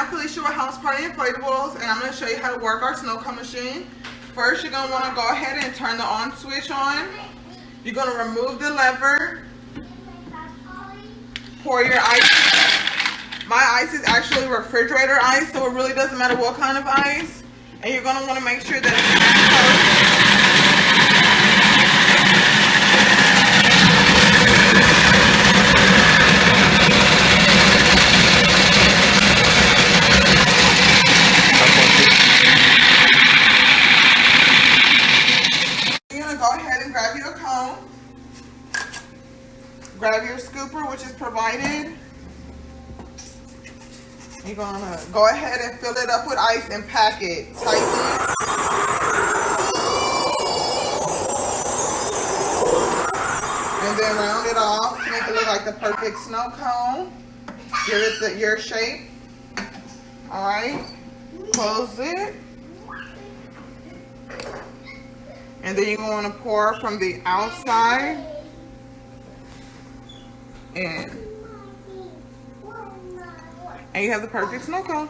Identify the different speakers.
Speaker 1: Felicia with House Party Inflatables, and I'm going to show you how to work our snow cone machine. First, you're going to want to go ahead and turn the on switch on. You're going to remove the lever. Pour your ice. My ice is actually refrigerator ice, so it really doesn't matter what kind of ice. And you're going to want to make sure that it's go ahead and grab your cone, grab your scooper, which is provided. You're gonna go ahead and fill it up with ice and pack it tightly. And then round it off to make it look like the perfect snow cone. Give it your shape. Alright, close it. And then you're going to pour from the outside in. And you have the perfect snow cone.